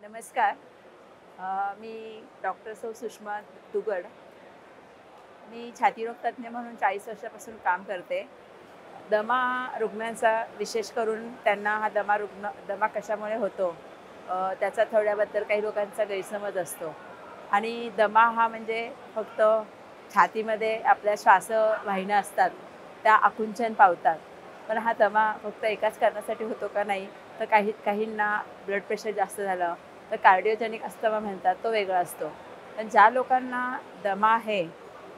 नमस्कार. मी डॉक्टर सुषमा दुगड. मी छातीरोग तज्ज्ञ म्हणून 40 वर्षापासून काम करते. दमा रुग्णांचा विशेष करून त्यांना हा दमा कशामुळे होतो त्याचा थोड्याबद्दल काही लोकांचा गैरसमज असतो. आणि दमा हा म्हणजे फक्त छातीमध्ये आपल्या श्वासवाहिन्या असतात, त्या आकुंचन पावतात. पण हा दमा फक्त एकाच कारणासाठी होतो का नाही, तर काहींना ब्लड प्रेशर जास्त झालं तर कार्डिओजेनिक अस्थमा म्हणतात, तो वेगळा असतो. पण ज्या लोकांना दमा आहे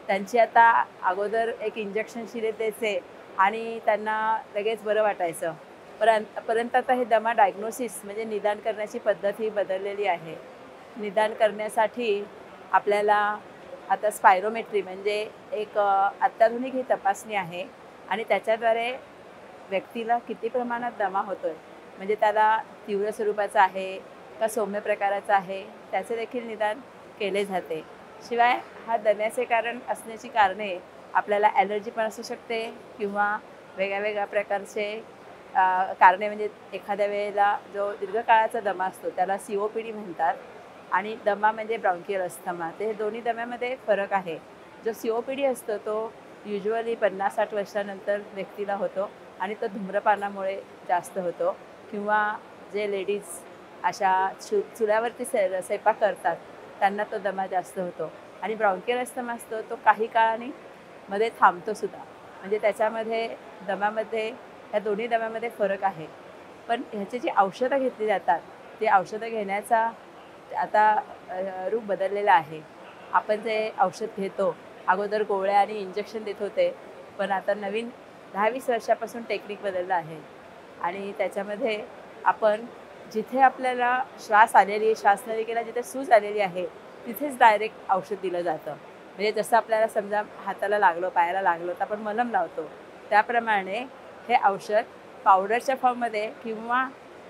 त्यांची आता अगोदर एक इंजेक्शन द्यायचे आणि त्यांना लगेच बरं वाटायचं. परंतु आता हे दमा डायग्नोसिस म्हणजे निदान करण्याची पद्धत ही बदललेली आहे. निदान करण्यासाठी आपल्याला आता स्पायरोमेट्री म्हणजे एक अत्याधुनिक ही तपासणी आहे आणि त्याच्याद्वारे व्यक्तीला किती प्रमाणात दमा होतोय, म्हणजे त्याला तीव्र स्वरूपाचा आहे का सौम्य प्रकाराचा आहे, त्याचे देखील निदान केले जाते. शिवाय हा दम्याचे कारण असण्याची कारणे आपल्याला ॲलर्जी पण असू शकते किंवा वेगळ्या प्रकारचे कारणे, म्हणजे एखाद्या वेळेला जो दीर्घकाळाचा दमा असतो त्याला COPD म्हणतात आणि दमा म्हणजे ब्रॉन्कियल अस्थमा. ते दोन्ही दम्यामध्ये फरक आहे. जो COPD असतो तो युजुअली 50-60 वर्षानंतर व्यक्तीला होतो आणि तो धूम्रपानामुळे जास्त होतो किंवा जे लेडीज अशा चुल्यावरती स्वयंपाक करतात त्यांना तो दमा जास्त होतो. आणि ब्रॉन्कियल अस्थमा असतो तो काही काळाने मध्ये थांबतो सुद्धा. म्हणजे त्याच्यामध्ये दमामध्ये ह्या दोन्ही दम्यामध्ये फरक आहे. पण ह्याची जी औषधं घेतली जातात ती औषधं घेण्याचा आता रूप बदललेला आहे. आपण जे औषध घेतो, अगोदर गोळ्या आणि इंजेक्शन देत होते, पण आता नवीन 10-20 वर्षापासून टेक्निक बदललं आहे आणि त्याच्यामध्ये आपण जिथे आपल्याला श्वासनलिकेला जिथे सूज आलेली आहे तिथेच डायरेक्ट औषध दिलं जातं. म्हणजे जसं आपल्याला समजा हाताला लागलं, पायाला लागलं तर आपण मलम लावतो, त्याप्रमाणे हे औषध पावडरच्या फॉर्ममध्ये किंवा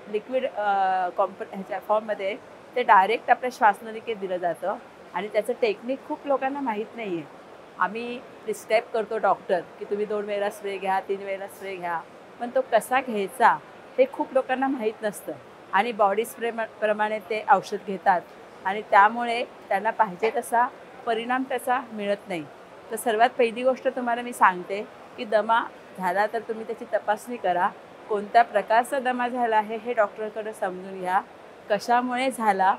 लिक्विड ह्याच्या फॉर्ममध्ये ते डायरेक्ट आपल्या श्वासनलिकेत दिलं जातं आणि त्याचं टेक्निक खूप लोकांना माहीत नाही आहे. आम्ही प्रिस्क्राईब करतो डॉक्टर की तुम्ही 2 वेळेला स्प्रे घ्या, 3 वेळेला स्प्रे घ्या, पण तो कसा घ्यायचा हे खूप लोकांना माहीत नसतं आणि बॉडी स्प्रे प्रमाणे ते औषध घेतात आणि त्यामुळे त्यांना पाहिजे तसा परिणाम त्याचा मिळत नाही. तर सर्वात पहिली गोष्ट तुम्हाला मी सांगते की दमा झाला तर तुम्ही त्याची तपासणी करा. कोणत्या प्रकारचा दमा झाला आहे हे डॉक्टरकडे समजून घ्या. कशामुळे झाला,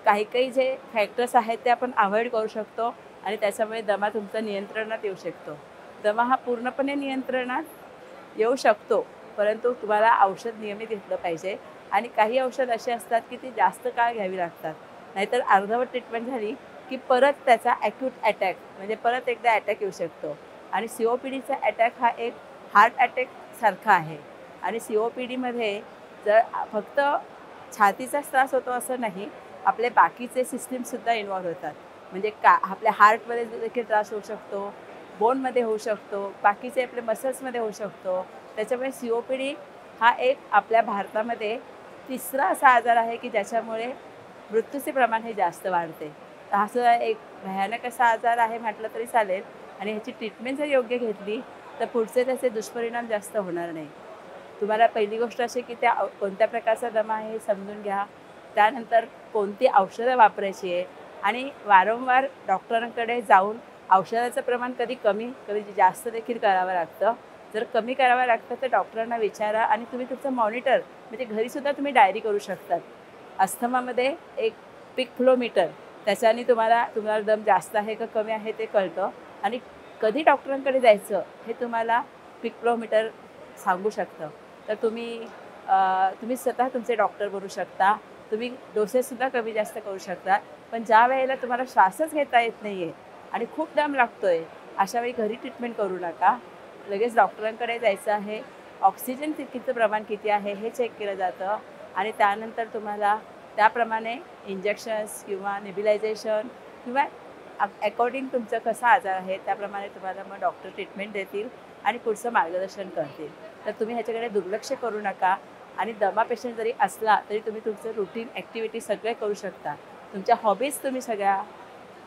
काही जे फॅक्टर्स आहेत ते आपण अव्हॉइड करू शकतो आणि त्याच्यामुळे दमा तुमचा नियंत्रणात येऊ शकतो. दमा हा पूर्णपणे नियंत्रणात येऊ शकतो, परंतु तुम्हाला औषध नियमित घेतलं पाहिजे आणि काही औषध असे असतात की ती जास्त काळ घ्यावी लागतात. नाहीतर अर्धवट ट्रीटमेंट झाली की परत त्याचा ॲक्यूट अटॅक म्हणजे परत एकदा अटॅक येऊ शकतो आणि COPDचा अटॅक हा एक हार्ट अटॅकसारखा आहे आणि COPDमध्ये जर फक्त छातीचाच त्रास होतो असं नाही, आपले बाकीचे सिस्टीमसुद्धा इन्व्हॉल्व होतात. म्हणजे आपल्या हार्टमध्ये देखील त्रास होऊ शकतो, बोनमध्ये होऊ शकतो, बाकीचे आपले मसल्समध्ये होऊ शकतो. त्याच्यामुळे COPD हा एक आपल्या भारतामध्ये तिसरा असा आजार आहे की ज्याच्यामुळे मृत्यूचे प्रमाण हे जास्त वाढते. तर हा सुद्धा एक भयानक असा आजार आहे म्हटलं तरी चालेल आणि ह्याची ट्रीटमेंट जर योग्य घेतली तर पुढचे त्याचे दुष्परिणाम जास्त होणार नाही. तुम्हाला पहिली गोष्ट अशी की त्या कोणत्या प्रकारचा दमा आहे हे समजून घ्या. त्यानंतर कोणती औषधं वापरायची आहे आणि वारंवार डॉक्टरांकडे जाऊन औषधाचं प्रमाण कधी कमी, कधी जास्त देखील करावं लागतं. जर कमी करावं लागतं तर डॉक्टरांना विचारा आणि तुम्ही तुमचं मॉनिटर म्हणजे घरीसुद्धा तुम्ही डायरी करू शकतात. अस्थमामध्ये एक पीक फ्लोमीटर, त्याच्याने तुम्हाला दम जास्त आहे का कमी आहे ते कळतं आणि कधी डॉक्टरांकडे जायचं हे तुम्हाला पीक फ्लोमीटर सांगू शकतं. तर तुम्ही स्वतः तुमचे डॉक्टर बनू शकता. तुम्ही डोसेससुद्धा कमी जास्त करू शकता. पण ज्या वेळेला तुम्हाला श्वासच घेता येत नाही आहे आणि खूप दम लागतो आहे, अशावेळी घरी ट्रीटमेंट करू नका. लगेच डॉक्टरांकडे जायचं आहे. ऑक्सिजन प्रमाण किती आहे हे चेक केलं जातं आणि त्यानंतर तुम्हाला त्याप्रमाणे इंजेक्शन्स किंवा नेब्युलायझेशन किंवा अकॉर्डिंग तुमचं कसा आजार आहे त्याप्रमाणे तुम्हाला मग डॉक्टर ट्रीटमेंट देतील आणि पुढचं मार्गदर्शन करतील. तर तुम्ही ह्याच्याकडे दुर्लक्ष करू नका आणि दमा पेशंट जरी असला तरी तुम्ही तुमचं रुटीन ॲक्टिव्हिटी सगळे करू शकता. तुमच्या हॉबीज तुम्ही सगळ्या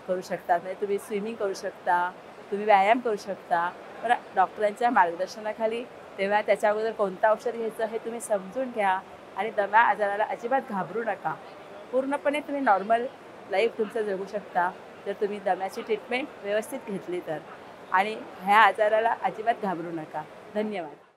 करू शकता. म्हणजे तुम्ही स्विमिंग करू शकता, तुम्ही व्यायाम करू शकता, पण डॉक्टरांच्या मार्गदर्शनाखाली. तेव्हा त्याच्या अगोदर कोणतं औषध घ्यायचं हे तुम्ही समजून घ्या आणि दमा आजाराला अजिबात घाबरू नका. पूर्णपणे तुम्ही नॉर्मल लाईफ तुमचं जगू शकता जर तुम्ही दम्याची ट्रीटमेंट व्यवस्थित घेतली तर. आणि ह्या आजाराला अजिबात घाबरू नका. धन्यवाद.